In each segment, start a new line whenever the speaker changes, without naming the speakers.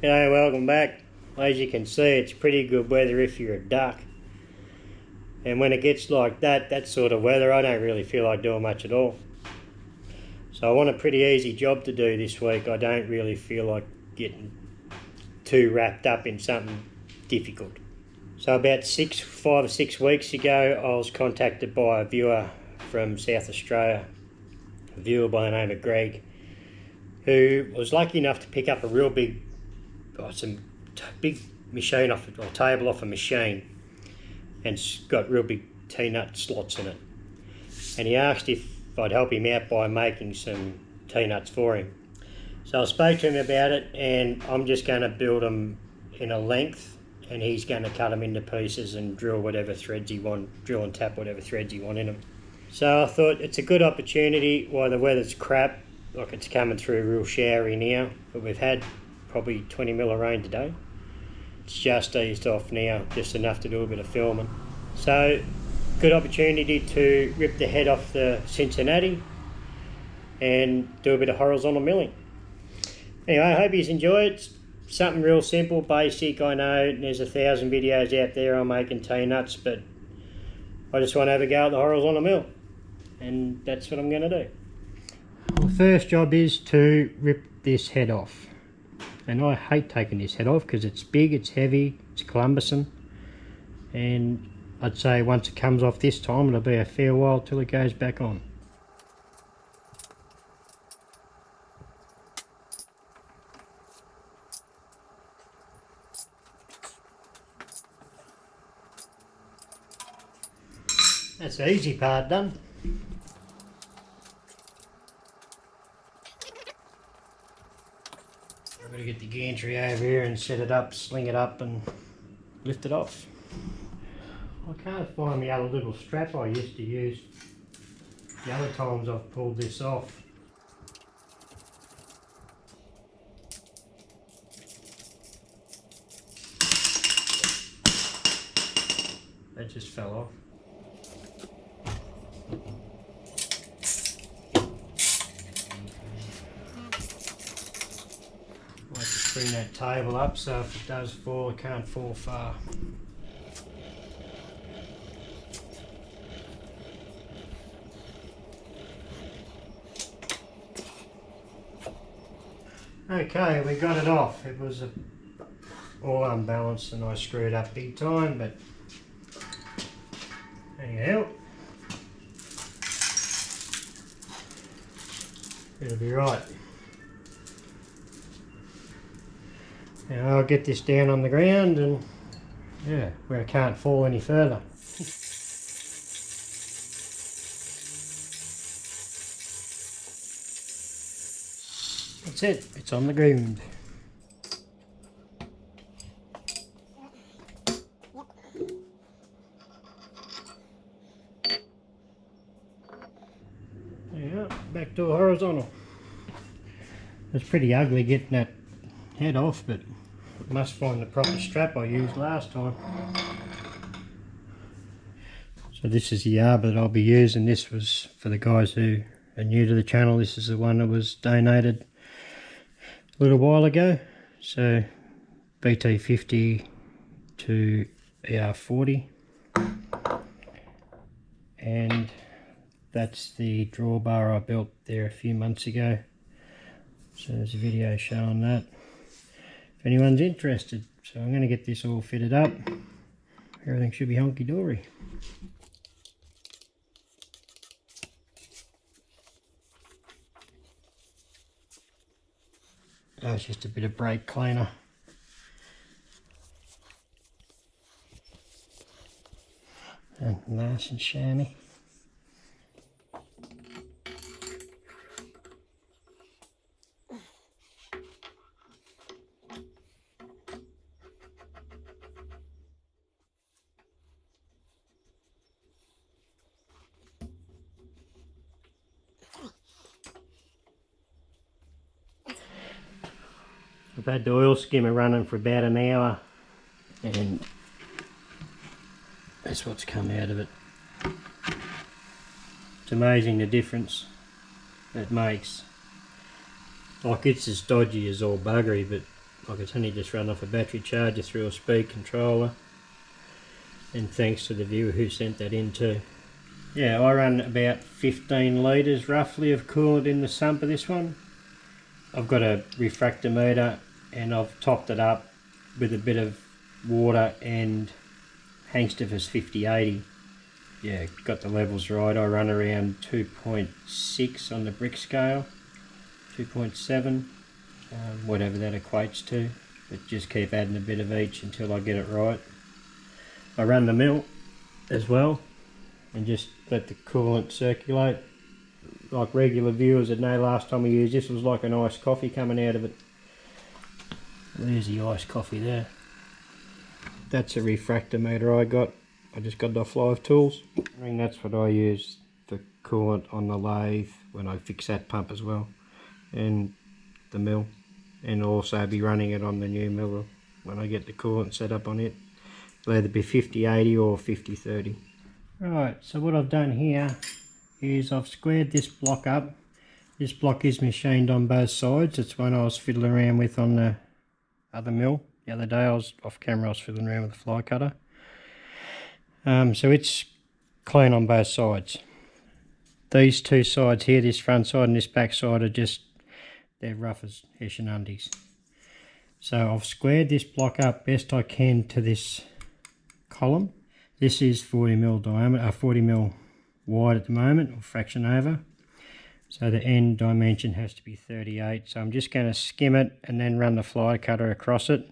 G'day, welcome back. As you can see, it's pretty good weather if you're a duck. And when it gets like that sort of weather, I don't really feel like doing much at all. So I want a pretty easy job to do this week. I don't really feel like getting too wrapped up in something difficult. So about 5 or 6 weeks ago, I was contacted by a viewer from South Australia, a viewer by the name of Greg, who was lucky enough to pick up a real big machine off or table off a machine, and it's got real big T-nut slots in it. And he asked if I'd help him out by making some T-nuts for him. So I spoke to him about it, and I'm just going to build them in a length, and he's going to cut them into pieces and drill whatever threads he wants, drill and tap whatever threads he wants in them. So I thought it's a good opportunity while the weather's crap, like it's coming through real showery now, but we've had probably 20 mil of rain today. It's just eased off now, just enough to do a bit of filming. So, good opportunity to rip the head off the Cincinnati and do a bit of horizontal milling. Anyway, I hope you enjoy it. It's something real simple, basic. I know there's 1,000 videos out there on making T-nuts, but I just want to have a go at the horizontal mill, and that's what I'm going to do. The first job is to rip this head off. And I hate taking this head off because it's big, it's heavy, it's cumbersome, and I'd say once it comes off this time it'll be a fair while till it goes back on. That's the easy part done. I've got to get the gantry over here and set it up, sling it up and lift it off. I can't find the other little strap I used to use the other times I've pulled this off. That just fell off. Bring that table up so if it does fall, it can't fall far. Okay, we got it off. It was all unbalanced and I screwed up big time, but anyhow, it'll be right. Now I'll get this down on the ground and yeah, where it can't fall any further. That's it, it's on the ground. Yeah, back to a horizontal. It's pretty ugly getting that head off, but must find the proper strap I used last time. So this is the arbor that I'll be using. This was for the guys who are new to the channel. This is the one that was donated a little while ago. So BT50 to ER40, and that's the drawbar I built there a few months ago. So there's a video showing that if anyone's interested. So I'm going to get this all fitted up. Everything should be hunky-dory. That's just a bit of brake cleaner. And nice and shiny. I've had the oil skimmer running for about an hour, and that's what's come out of it. It's amazing the difference it makes. Like, it's as dodgy as all buggery, but like it's only just run off a battery charger through a speed controller, and thanks to the viewer who sent that in too. Yeah, I run about 15 litres roughly of coolant in the sump of this one. I've got a refractometer and I've topped it up with a bit of water and Hangstifus 5080. Yeah, got the levels right. I run around 2.6 on the brick scale, 2.7, whatever that equates to, but just keep adding a bit of each until I get it right. I run the mill as well and just let the coolant circulate. Like regular viewers would know, last time we used this was like an iced coffee coming out of it. There's the iced coffee there. That's a refractometer I got. I just got it off Live Tools. I mean, that's what I use for coolant on the lathe when I fix that pump as well, and the mill, and I'll also be running it on the new mill when I get the coolant set up on it. It'll either be 5080 or 5030. Right, so what I've done here is I've squared this block up. This block is machined on both sides. It's one I was fiddling around with on the other mill. The other day I was off camera, I was fiddling around with the fly cutter. So it's clean on both sides. These two sides here, this front side and this back side, are just, they're rough as Hessian undies. So I've squared this block up best I can to this column. This is 40mm diameter, 40mm wide at the moment, or fraction over. So the end dimension has to be 38. So I'm just going to skim it and then run the fly cutter across it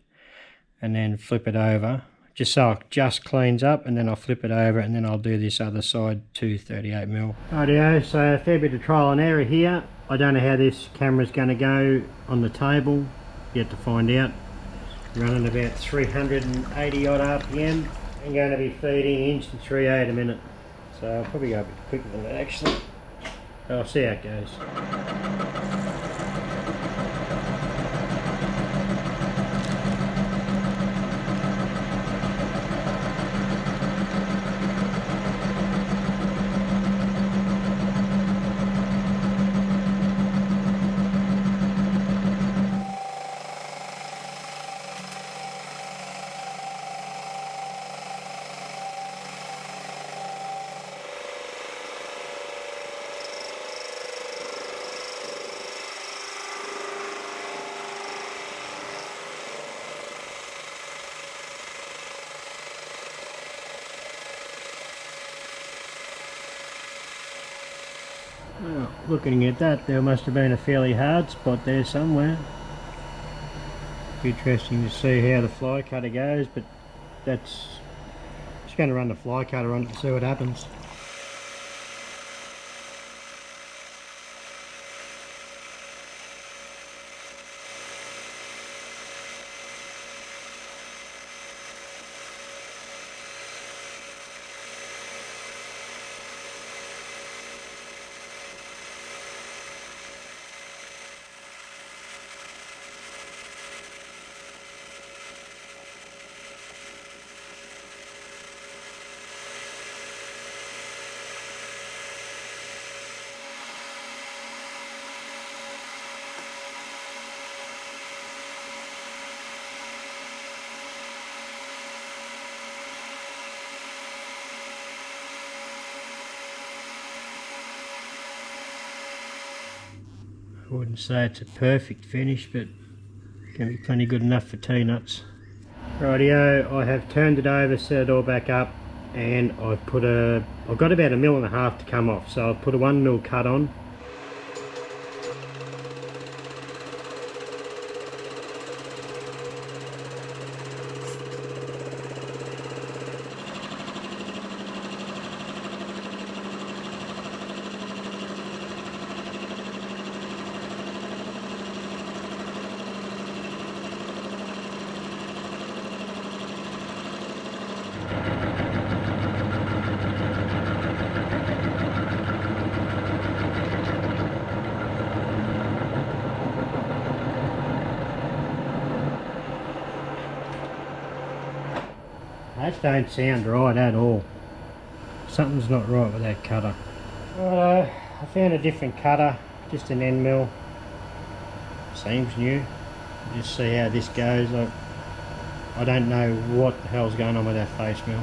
and then flip it over, just so it just cleans up, and then I'll flip it over and then I'll do this other side to 38mm. Rightio, so a fair bit of trial and error here. I don't know how this camera's going to go on the table, yet to find out. Running about 380 odd RPM and going to be feeding inch to 3/8 a minute. So I'll probably go a bit quicker than that actually. I'll see how it goes. Well, looking at that, there must have been a fairly hard spot there somewhere. Be interesting to see how the fly cutter goes, but that's just going to run the fly cutter on it and see what happens. I wouldn't say it's a perfect finish, but it can be plenty good enough for T-nuts. Rightio, I have turned it over, set it all back up, and I've got about 1.5 mil to come off, so I've put a 1 mil cut on. That don't sound right at all. Something's not right with that cutter. Righto, I found a different cutter, just an end mill. Seems new. Just see how this goes. I don't know what the hell's going on with that face mill.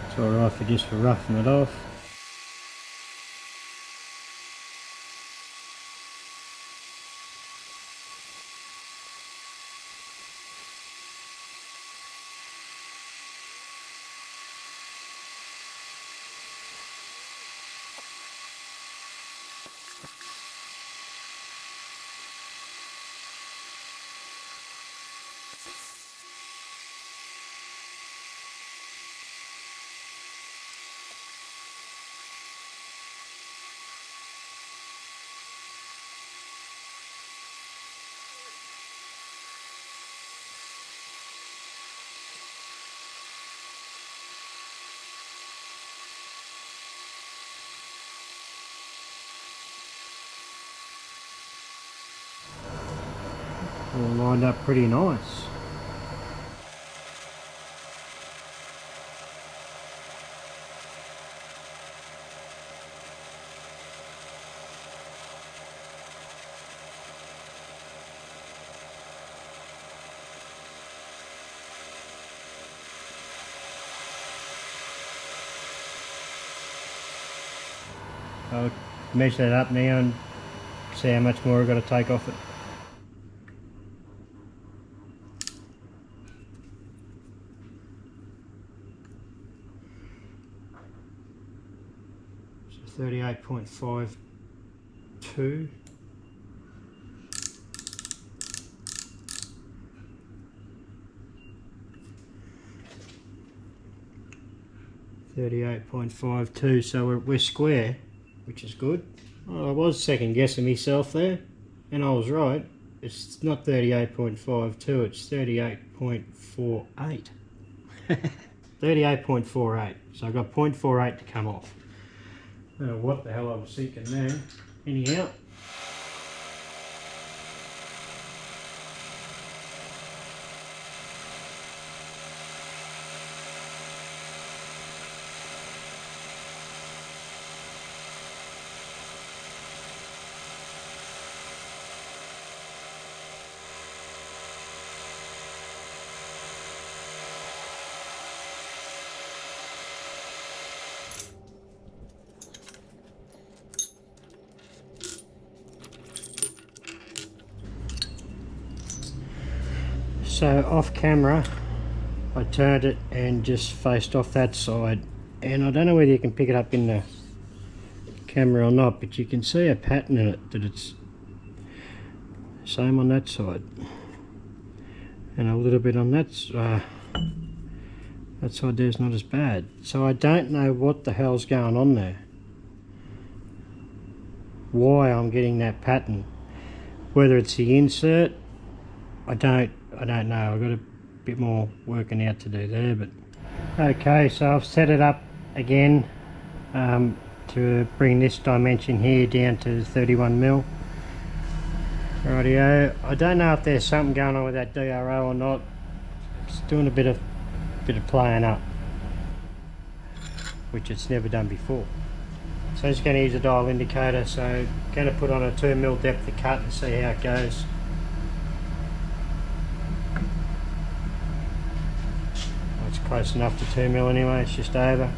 It's alright for just for roughing it off. All lined up pretty nice. I'll measure that up now and see how much more I've got to take off it. So 38.52. So we're square, which is good. Well, I was second guessing myself there, and I was right. It's not 38.52, it's 38.48. 38.48. So I've got 0.48 to come off. I don't know what the hell I was thinking there. Anyhow. So off camera, I turned it and just faced off that side, and I don't know whether you can pick it up in the camera or not, but you can see a pattern in it that it's same on that side, and a little bit on that side there's not as bad. So I don't know what the hell's going on there, why I'm getting that pattern, whether it's the insert, I don't know. I've got a bit more working out to do there, but okay, so I've set it up again to bring this dimension here down to 31mm. Rightio. I don't know if there's something going on with that DRO or not. It's doing a bit of playing up, which it's never done before. So I'm just going to use a dial indicator. So I'm going to put on a 2mm depth of cut and see how it goes. It's close enough to 2mm anyway, it's just over.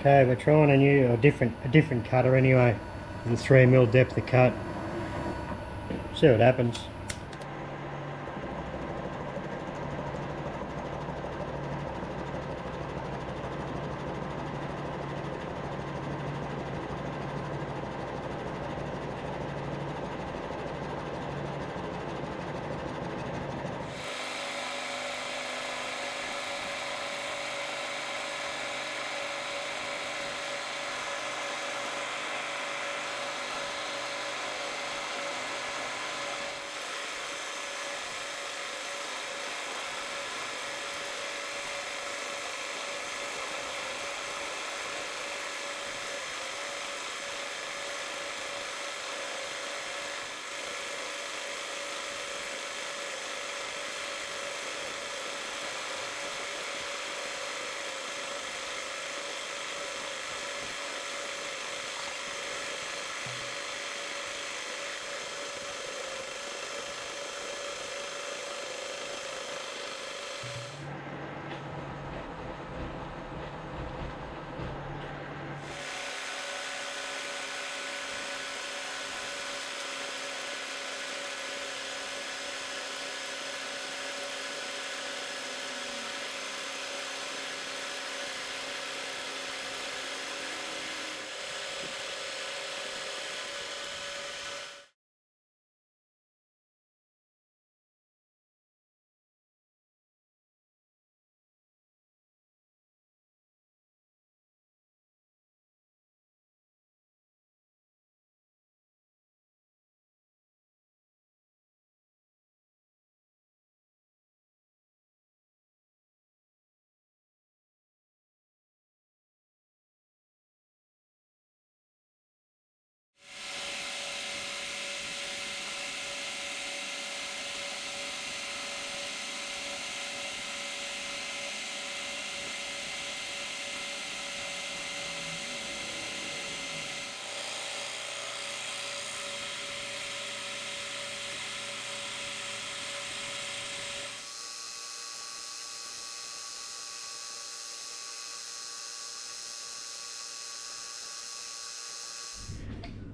Okay, we're trying a different cutter anyway, with a 3mm depth of cut. See what happens.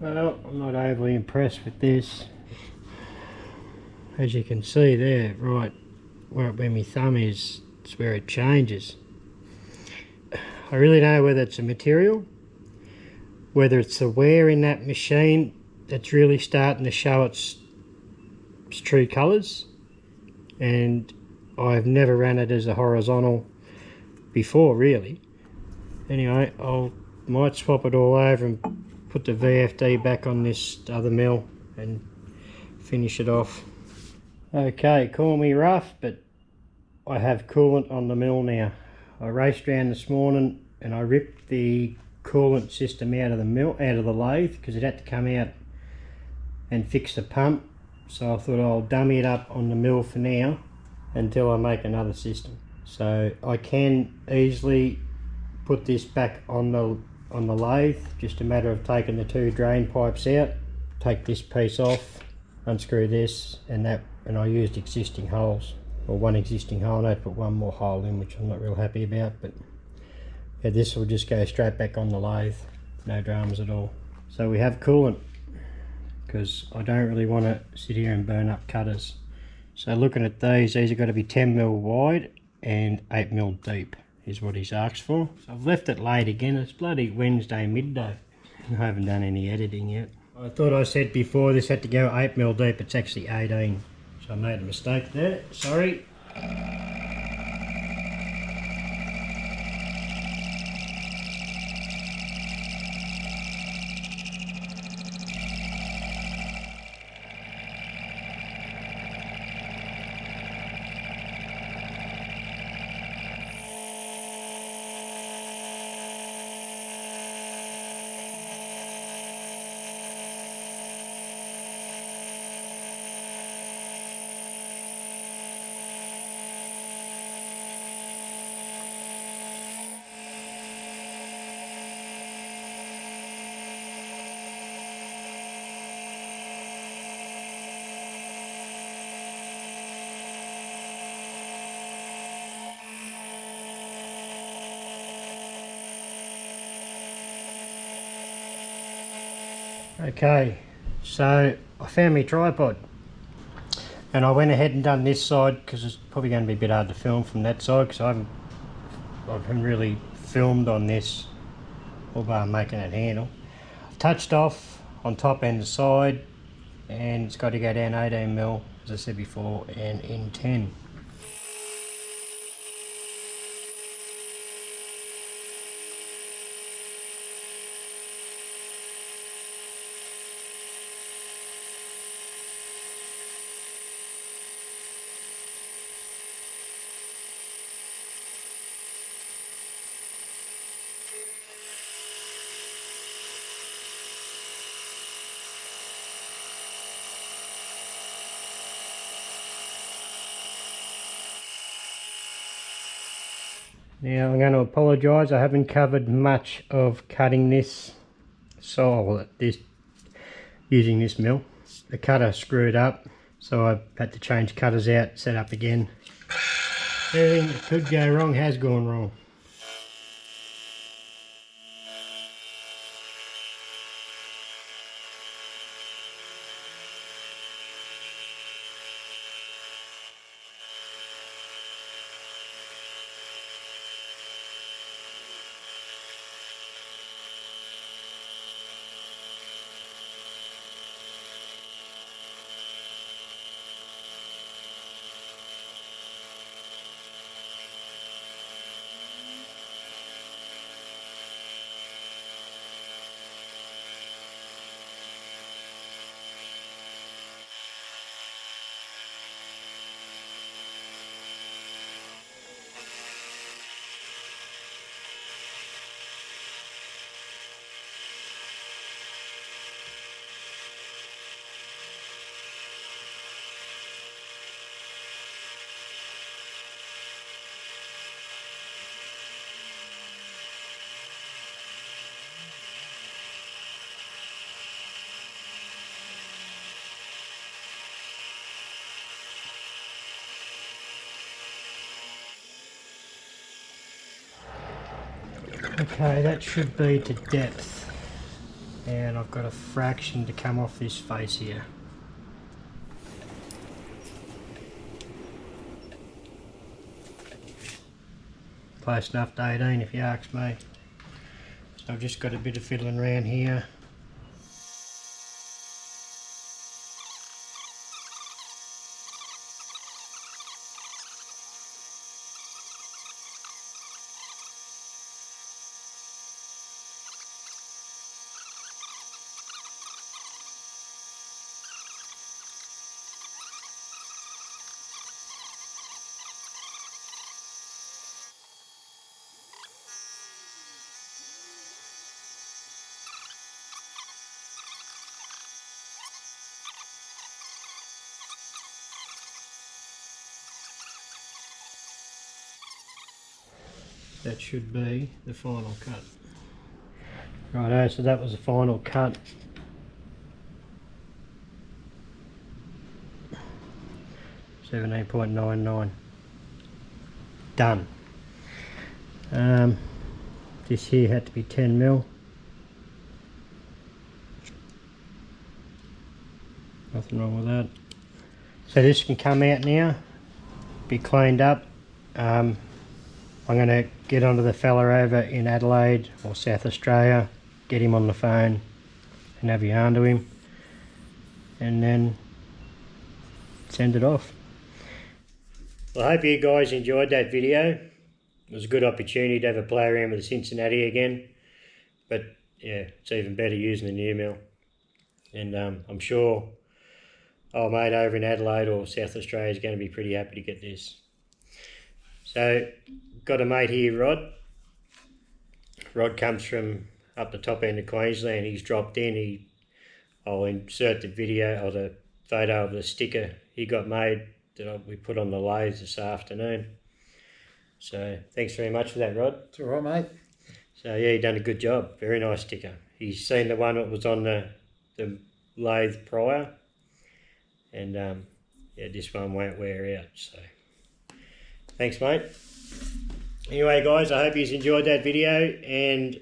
Well, I'm not overly impressed with this. As you can see there, right where my thumb is, it's where it changes. I really don't know whether it's a material, whether it's the wear in that machine that's really starting to show its true colours, and I've never ran it as a horizontal before really. Anyway, might swap it all over and put the VFD back on this other mill and finish it off. Okay, call me rough, but I have coolant on the mill now. I raced around this morning and I ripped the coolant system out of the mill, out of the lathe, because it had to come out and fix the pump. So I thought I'll dummy it up on the mill for now until I make another system. So I can easily put this back on the lathe, just a matter of taking the two drain pipes out, take this piece off, unscrew this and that, and I used existing holes, or one existing hole, and I put one more hole in, which I'm not real happy about, but yeah, this will just go straight back on the lathe, no dramas at all. So we have coolant, because I don't really want to sit here and burn up cutters. So looking at these have got to be 10mm wide and 8mm deep is what he's asked for. So I've left it late again. It's bloody Wednesday midday. I haven't done any editing yet. I thought I said before this had to go 8mm deep. It's actually 18. So I made a mistake there. Sorry. Okay, so I found my tripod, and I went ahead and done this side because it's probably going to be a bit hard to film from that side because I haven't really filmed on this, although I'm making it handle. I've touched off on top and the side, and it's got to go down 18mm, as I said before, and in 10. Now I'm going to apologise, I haven't covered much of cutting this sole, using this mill. The cutter screwed up, so I had to change cutters out, set up again. Everything that could go wrong has gone wrong. Okay, that should be to depth, and I've got a fraction to come off this face here. Close enough to 18 if you ask me. So I've just got a bit of fiddling around here. That should be the final cut. Righto, so that was the final cut. $17.99. Done. This here had to be 10mm. Nothing wrong with that. So this can come out now, be cleaned up. I'm going to get onto the fella over in Adelaide or South Australia, get him on the phone and have a yarn to him, and then send it off. Well, I hope you guys enjoyed that video. It was a good opportunity to have a play around with the Cincinnati again, but yeah, it's even better using the new mill. And I'm sure old mate over in Adelaide or South Australia is going to be pretty happy to get this. So, got a mate here, Rod. Rod comes from up the top end of Queensland. He's dropped in. I'll insert the video or the photo of the sticker he got made that we put on the lathe this afternoon. So, thanks very much for that, Rod.
It's all right, mate.
So, yeah, he done a good job. Very nice sticker. He's seen the one that was on the lathe prior. And, yeah, this one won't wear out, so... Thanks, mate. Anyway, guys, I hope you enjoyed that video, and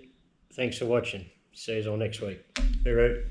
thanks for watching. See you all next week. Hooroo.